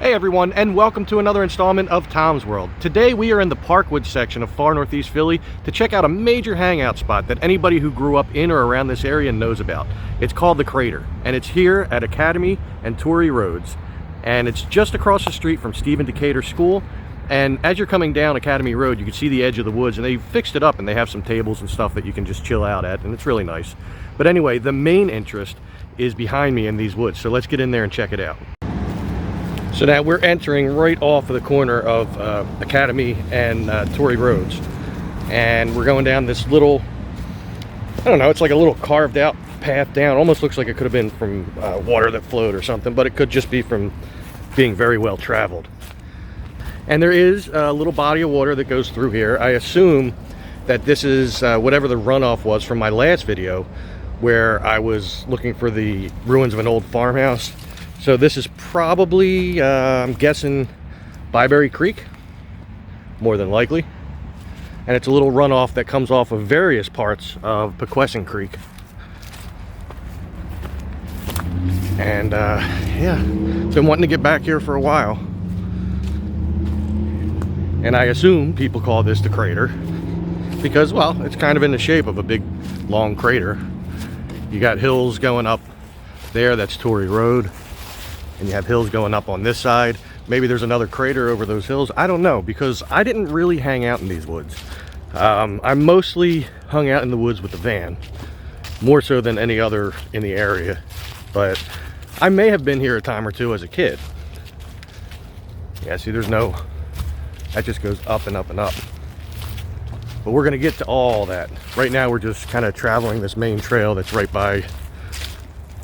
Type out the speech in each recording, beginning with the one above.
Hey everyone, and welcome to another installment of Tom's World. Today we are in the Parkwood section of far northeast Philly to check out a major hangout spot that anybody who grew up in or around this area knows about. It's called The Crater, and it's here at Academy and Torrey Roads. And it's just across the street from Stephen Decatur School. And as you're coming down Academy Road, you can see the edge of the woods, and they fixed it up and they have some tables and stuff that you can just chill out at, and it's really nice. But anyway, the main interest is behind me in these woods, so let's get in there and check it out. So now we're entering right off of the corner of Academy and Torrey Roads, and we're going down this little, I don't know, it's like a little carved out path down. Almost looks like it could have been from water that flowed or something, but it could just be from being very well traveled. And there is a little body of water that goes through here. I assume that this is whatever the runoff was from my last video where I was looking for the ruins of an old farmhouse. So this is probably, I'm guessing, Byberry Creek, more than likely. And it's a little runoff that comes off of various parts of Pequesson Creek. And yeah, been wanting to get back here for a while. And I assume people call this the crater because, well, it's kind of in the shape of a big, long crater. You got hills going up there, that's Torrey Road. And you have hills going up on this side. Maybe there's another crater over those hills. I don't know, because I didn't really hang out in these woods. I mostly hung out in the woods with the van, more so than any other in the area. But I may have been here a time or two as a kid. Yeah, see, there's no, that just goes up and up and up. But we're gonna get to all that. Right now we're just kind of traveling this main trail that's right by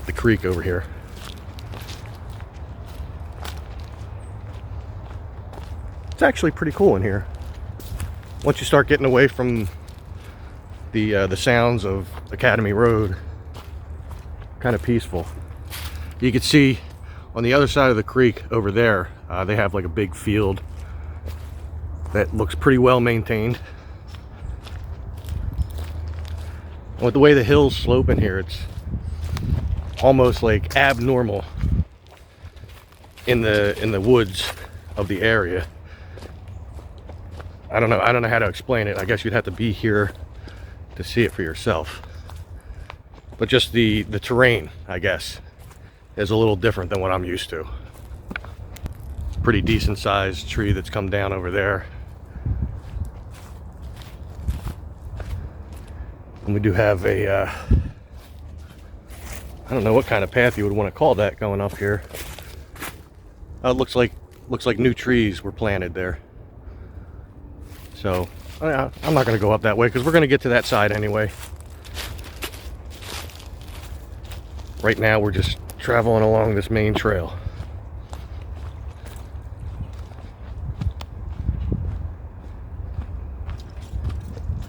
the creek over here. It's actually pretty cool in here. Once you start getting away from the sounds of Academy Road, kind of peaceful. You can see on the other side of the creek over there, they have like a big field that looks pretty well maintained. With the way the hills slope in here, it's almost like abnormal in the woods of the area. I don't know how to explain it. I guess you'd have to be here to see it for yourself. But just the terrain, I guess, is a little different than what I'm used to. Pretty decent sized tree that's come down over there. And we do have a, I don't know what kind of path you would want to call that going up here. It looks like new trees were planted there. So I'm not going to go up that way because we're going to get to that side anyway. Right now we're just traveling along this main trail.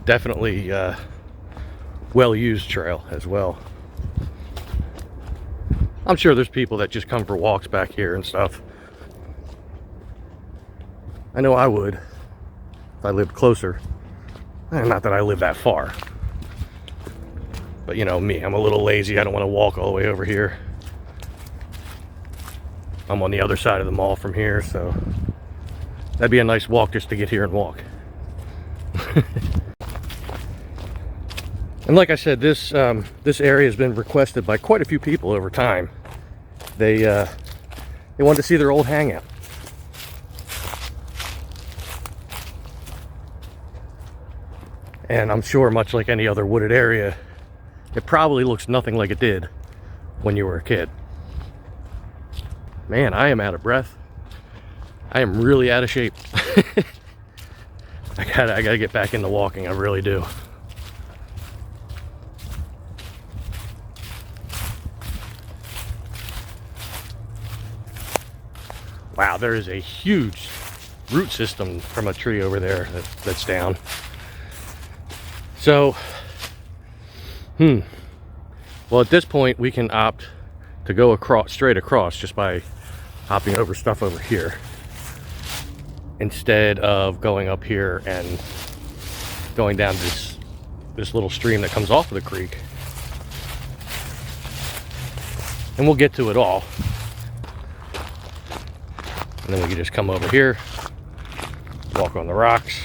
Definitely well-used trail as well. I'm sure there's people that just come for walks back here and stuff. I know I would. I lived closer. Not that I live that far, but you know me, I'm a little lazy. I don't want to walk all the way over here. I'm on the other side of the mall from here, so that'd be a nice walk just to get here and walk. And like I said, this area has been requested by quite a few people over time. They wanted to see their old hangout. And I'm sure, much like any other wooded area, it probably looks nothing like it did when you were a kid. Man, I am out of breath. I am really out of shape. I gotta get back into walking, I really do. Wow, there is a huge root system from a tree over there that's down. So, well, at this point we can opt to go straight across just by hopping over stuff over here instead of going up here and going down this little stream that comes off of the creek. And we'll get to it all. And then we can just come over here, walk on the rocks,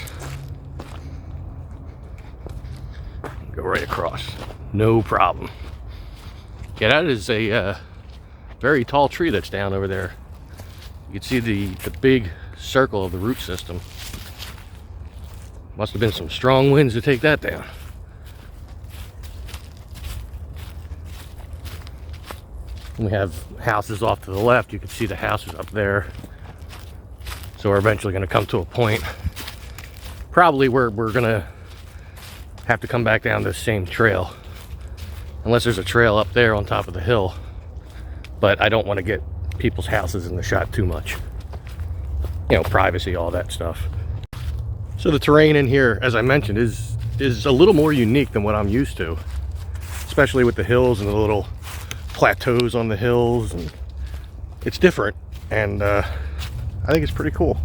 go right across. No problem. Yeah, that is a very tall tree that's down over there. You can see the big circle of the root system. Must have been some strong winds to take that down. And we have houses off to the left. You can see the houses up there. So we're eventually going to come to a point, probably where we're going to have to come back down this same trail. Unless there's a trail up there on top of the hill. But I don't want to get people's houses in the shot too much. You know, privacy, all that stuff. So the terrain in here, as I mentioned, is a little more unique than what I'm used to. Especially with the hills and the little plateaus on the hills. And it's different, and I think it's pretty cool.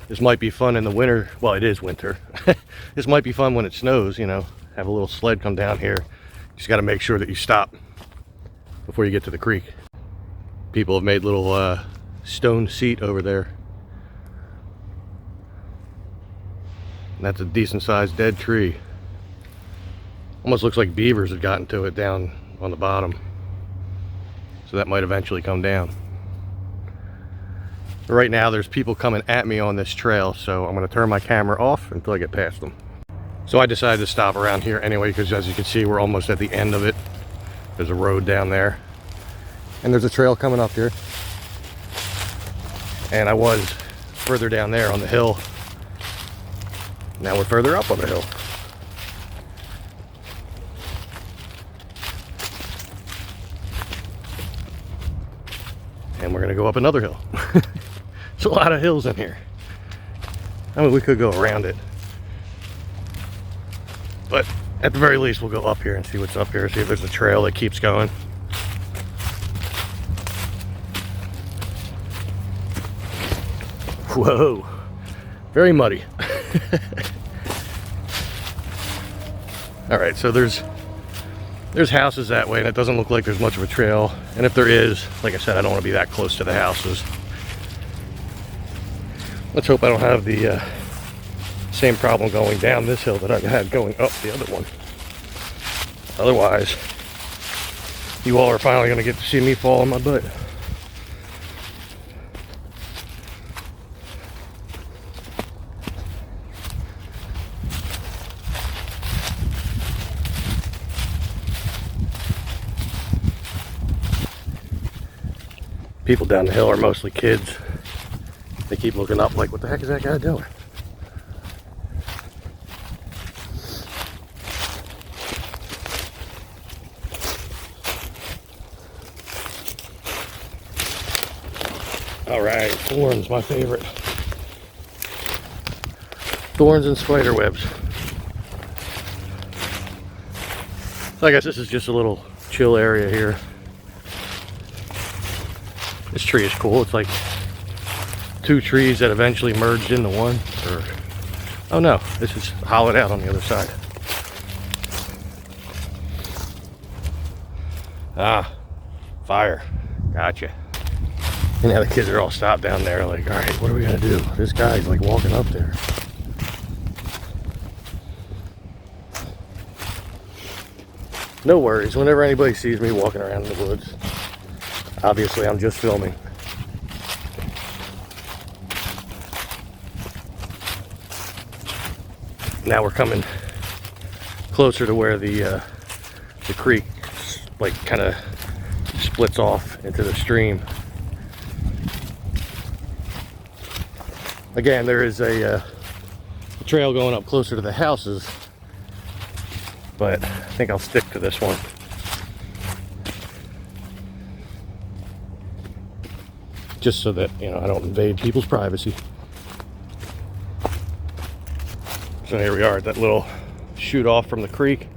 This might be fun in the winter. Well, it is winter. This might be fun when it snows, you know. Have a little sled come down here. Just got to make sure that you stop before you get to the creek. People have made little stone seat over there. And that's a decent sized dead tree. Almost looks like beavers had gotten to it down on the bottom. So that might eventually come down. But right now there's people coming at me on this trail, so I'm going to turn my camera off until I get past them. So I decided to stop around here anyway, because as you can see, we're almost at the end of it. There's a road down there. And there's a trail coming up here. And I was further down there on the hill. Now we're further up on the hill. And we're gonna go up another hill. There's a lot of hills in here. I mean, we could go around it. But at the very least, we'll go up here and see what's up here, see if there's a trail that keeps going. Whoa, very muddy. All right, so there's houses that way, and it doesn't look like there's much of a trail. And if there is, like I said, I don't want to be that close to the houses. Let's hope I don't have the same problem going down this hill that I had going up the other one. Otherwise, you all are finally going to get to see me fall on my butt. People down the hill are mostly kids. They keep looking up like, what the heck is that guy doing? All right, thorns, my favorite. Thorns and spider webs. So I guess this is just a little chill area here. This tree is cool. It's like two trees that eventually merged into one. Or, oh no, this is hollowed out on the other side. Ah, fire. Gotcha. And now the kids are all stopped down there like, all right, what are we gonna do? This guy's like walking up there. No worries, whenever anybody sees me walking around in the woods, obviously I'm just filming. Now we're coming closer to where the creek like kind of splits off into the stream. Again, there is a trail going up closer to the houses, but I think I'll stick to this one. Just so that, you know, I don't invade people's privacy. So here we are at that little shoot off from the creek.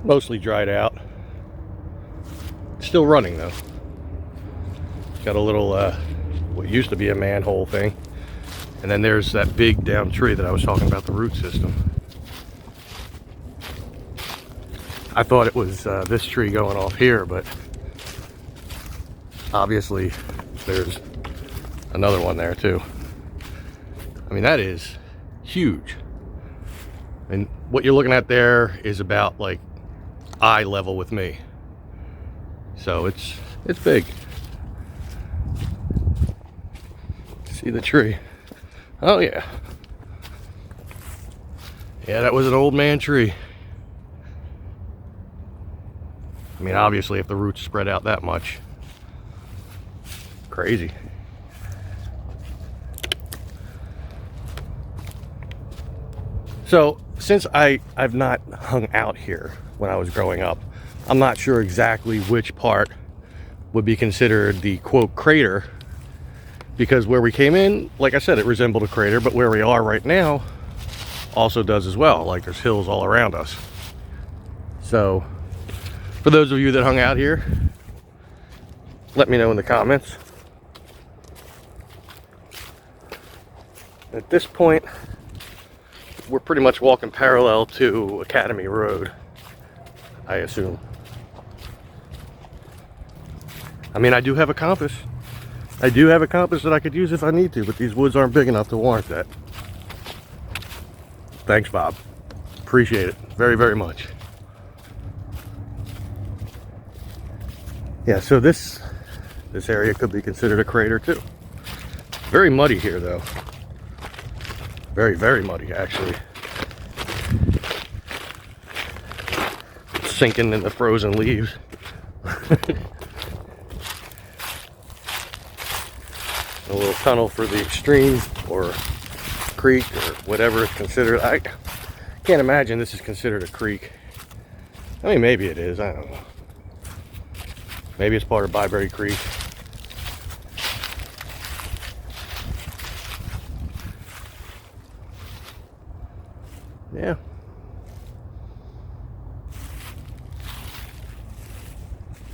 Mostly dried out. Still running though. Got a little, what used to be a manhole thing. And then there's that big down tree that I was talking about, the root system. I thought it was this tree going off here, but obviously there's another one there too. I mean, that is huge. And what you're looking at there is about like eye level with me. So it's big. See the tree? Oh yeah. Yeah, that was an old man tree. I mean, obviously if the roots spread out that much. Crazy. So since I've not hung out here when I was growing up, I'm not sure exactly which part would be considered the quote crater, because where we came in, like I said, it resembled a crater, but where we are right now also does as well. Like there's hills all around us. So for those of you that hung out here, let me know in the comments. At this point, we're pretty much walking parallel to Academy Road, I assume. I mean, I do have a compass. I do have a compass that I could use if I need to, but these woods aren't big enough to warrant that. Thanks, Bob. Appreciate it very, very much. Yeah, so this area could be considered a crater too. Very muddy here though. Very, very muddy actually. It's sinking in the frozen leaves. A little tunnel for the stream or creek or whatever it's considered. I can't imagine this is considered a creek. I mean, maybe it is, I don't know. Maybe it's part of Byberry Creek. Yeah.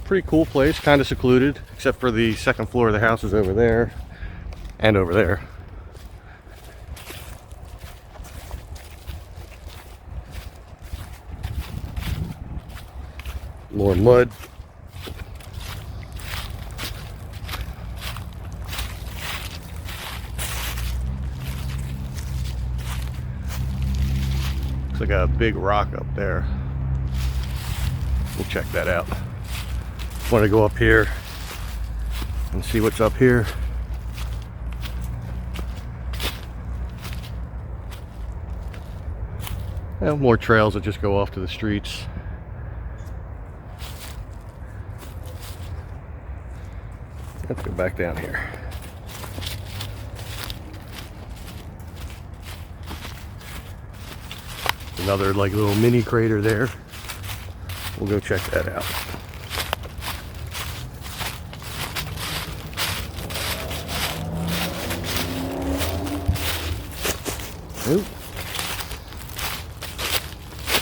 Pretty cool place, kind of secluded, except for the second floor of the house is over there and over there. More mud. Looks like a big rock up there. We'll check that out. Want to go up here and see what's up here. More trails that just go off to the streets. Let's go back down here. Another like little mini crater there. We'll go check that out. Oop.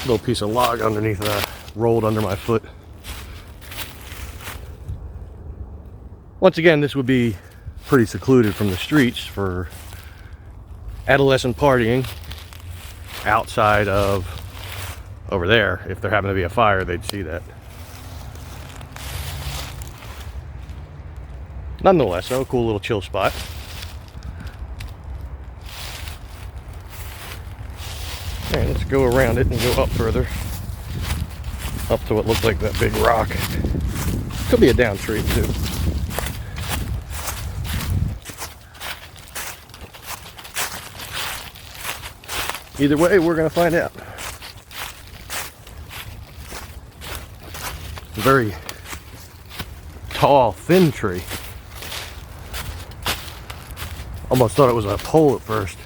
Little piece of log underneath rolled under my foot. Once again, this would be pretty secluded from the streets for adolescent partying outside of over there. If there happened to be a fire, they'd see that. Nonetheless, though, a cool little chill spot. Okay, let's go around it and go up further. Up to what looked like that big rock. Could be a down tree too. Either way, we're going to find out. It's a very tall, thin tree. Almost thought it was a pole at first.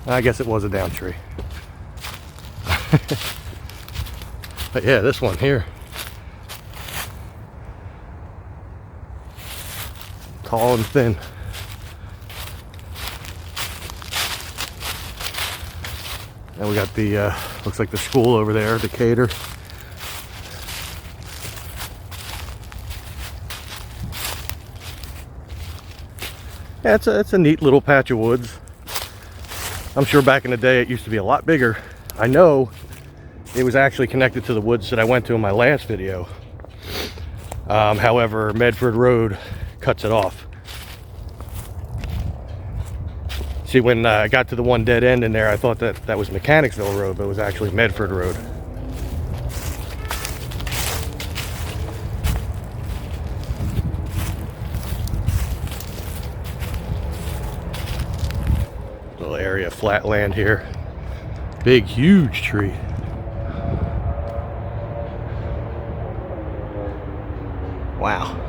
I guess it was a down tree. But yeah, this one here. Tall and thin. And we got the, looks like the school over there, Decatur. Yeah, it's a neat little patch of woods. I'm sure back in the day it used to be a lot bigger. I know it was actually connected to the woods that I went to in my last video. However, Medford Road cuts it off. See, when I got to the one dead end in there, I thought that that was Mechanicsville Road, but it was actually Medford Road. Little area of flat land here. Big, huge tree. Wow.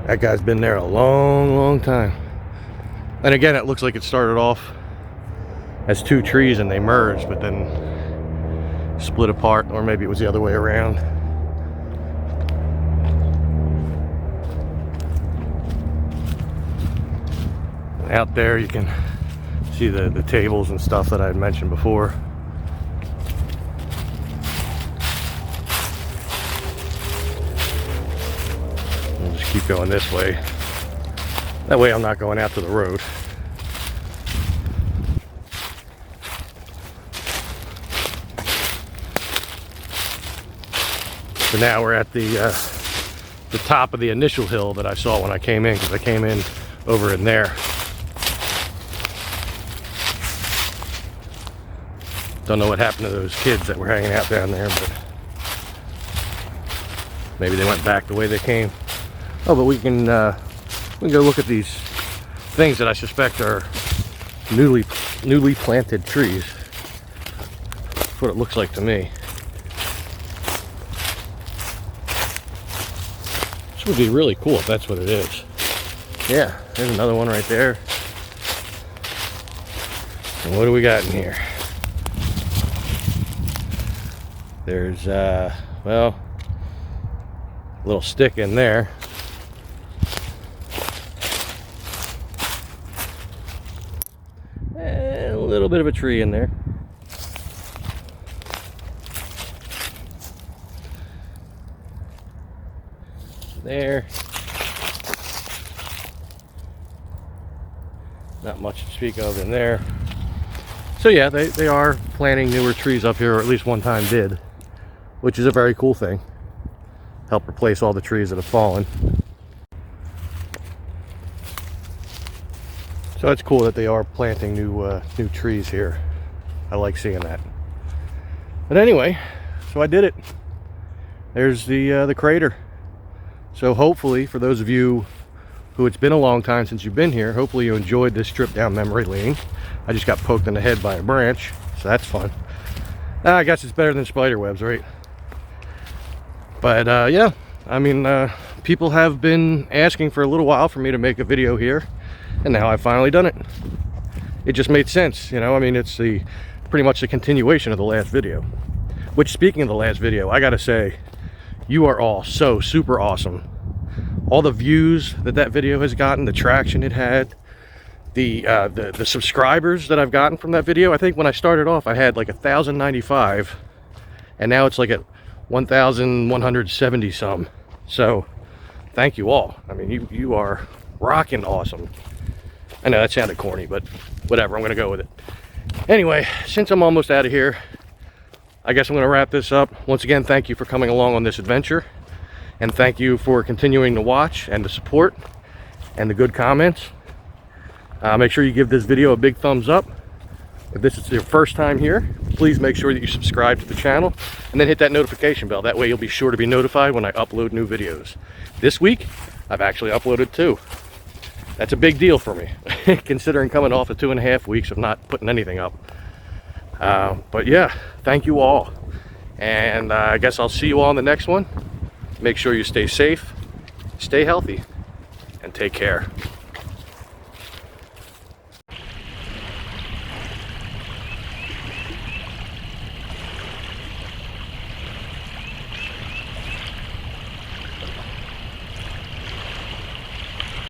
That guy's been there a long, long time. And again, it looks like it started off as two trees and they merged, but then split apart, or maybe it was the other way around. Out there you can see the tables and stuff that I had mentioned before. We'll just keep going this way. That way I'm not going out to the road. So now we're at the top of the initial hill that I saw when I came in, because I came in over in there. Don't know what happened to those kids that were hanging out down there, but maybe they went back the way they came. Oh, but we can go look at these things that I suspect are newly planted trees. That's what it looks like to me. This would be really cool if that's what it is. Yeah, there's another one right there. And what do we got in here? There's, well, a little stick in there. And a little bit of a tree in there. There. Not much to speak of in there. So yeah, they are planting newer trees up here, or at least one time did, which is a very cool thing. Help replace all the trees that have fallen. So it's cool that they are planting new trees here. I like seeing that. But anyway, so I did it. There's the crater. So hopefully, for those of you who it's been a long time since you've been here, hopefully you enjoyed this trip down memory lane. I just got poked in the head by a branch, so that's fun. I guess it's better than spider webs, right? But yeah, I mean, people have been asking for a little while for me to make a video here, and now I've finally done it. It just made sense, you know. I mean, it's pretty much the continuation of the last video. Which, speaking of the last video, I gotta say, you are all so super awesome. All the views that video has gotten, the traction it had, the subscribers that I've gotten from that video. I think when I started off, I had like 1,095, and now it's like at 1,170 some. So thank you all. I mean, you are rocking awesome. I know that sounded corny, but whatever, I'm gonna go with it. Anyway, since I'm almost out of here, I guess I'm gonna wrap this up. Once again, thank you for coming along on this adventure, and thank you for continuing to watch and the support and the good comments. Make sure you give this video a big thumbs up. If this is your first time here, please make sure that you subscribe to the channel and then hit that notification bell. That way you'll be sure to be notified when I upload new videos. This week, I've actually uploaded 2. That's a big deal for me, considering coming off of 2.5 weeks of not putting anything up. But yeah, thank you all. And I guess I'll see you all in the next one. Make sure you stay safe, stay healthy, and take care.